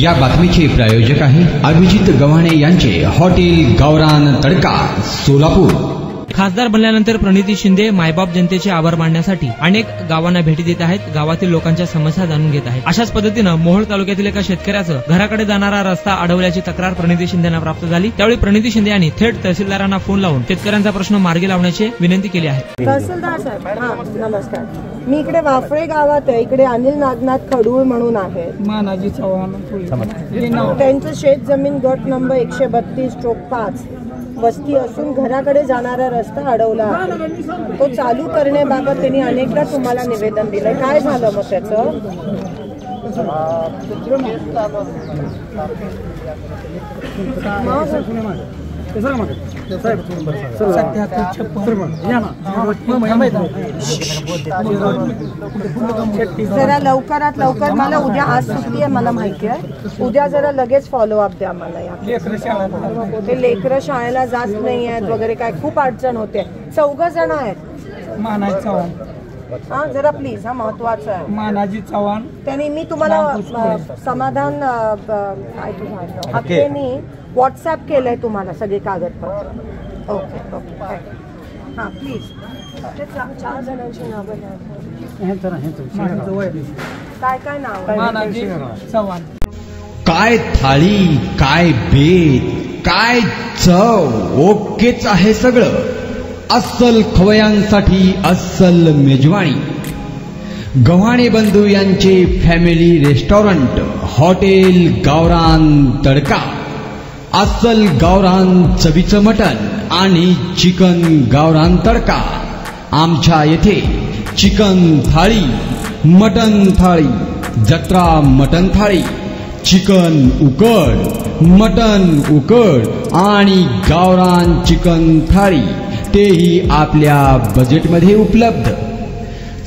या बातमीचे प्रायोजक आहे अभिजित गव्हाणे यांचे हॉटेल गावरान तडका सोलापूर। खासदार बनल्यानंतर प्रणिती शिंदे मायबाप जनतेचे आभार मानण्यासाठी अनेक गावांना भेटी देत आहेत, गावातील लोकांच्या समस्या जाणून घेत आहेत। अशाच पद्धतीनं मोहोळ तालुक्यातील एका शेतकऱ्याचं घराकडे जाणारा रस्ता अडवल्याची तक्रार प्रणिती शिंदेंना प्राप्त झाली। त्यावेळी प्रणिती शिंदे यांनी थेट तहसीलदारांना फोन लावून शेतकऱ्यांचा प्रश्न मार्गी लावण्याची विनंती केली आहे। तहसीलदार साहेब, नमस्कार। मी इकडे वाफळे गावात आहे, इकडे अनिल नागनाथ खडूळ म्हणून आहेत, मानाजी चव्हाण, त्यांचं शेत जमीन गट नंबर 132/5 वस्ती असून घराकडे जाणारा रस्ता अडवला आहे। तो चालू करण्याबाबत त्यांनी अनेकदा तुम्हाला निवेदन दिलंय, काय झालं मग त्याचं? जरा लवकरात लवकर मला उद्या, आज सुट्टी आहे मला माहिती आहे, उद्या जरा लगेच फॉलोअप द्या मला। या ते लेकरं शाळेला जात नाही आहेत वगैरे, काय खूप अडचण होते। 4 जण आहेत। मानाजी चव्हाण, हा जरा प्लीज, हा महत्वाचं आहे। मानाजी चव्हाण, त्यांनी मी तुम्हाला समाधान हक्केनी व्हॉट्सअप केलंय तुम्हाला सगळे कागदपत्र। ओके ओके, हा प्लीज। 4 जणांची नावं काय काय नाव? मानाजी चव्हाण। काय थाळी, काय बेत, काय चव, ओकेच आहे सगळं। अस्सल खवयांसाठी अस्सल मेजवानी, गव्हाणे बंधू यांचे फॅमिली रेस्टॉरंट हॉटेल गावरान तडका। अस्सल गावरान चवीचं मटण आणि चिकन गावरान तडका। आमच्या येथे चिकन थाळी, मटण थाळी, जत्रा मटण थाळी, चिकन उकड, मटण उकड आणि गावरान चिकन थाळी, तेही आपल्या बजेटमध्ये उपलब्ध।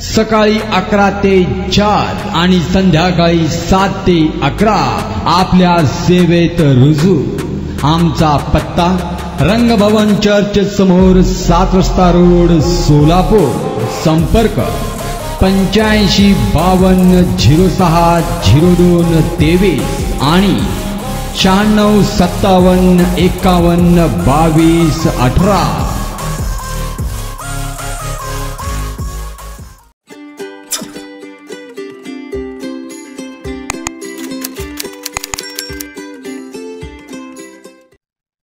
सकाळी 11 ते 4 आणि संध्याकाळी 7 ते 11 आपल्या सेवेत रुजू। आमचा पत्ता रंगभवन चर्च समोर 7 रस्ता रोड सोलापूर। संपर्क 85 52 06 02 23 आणि 96 57 51 22 18।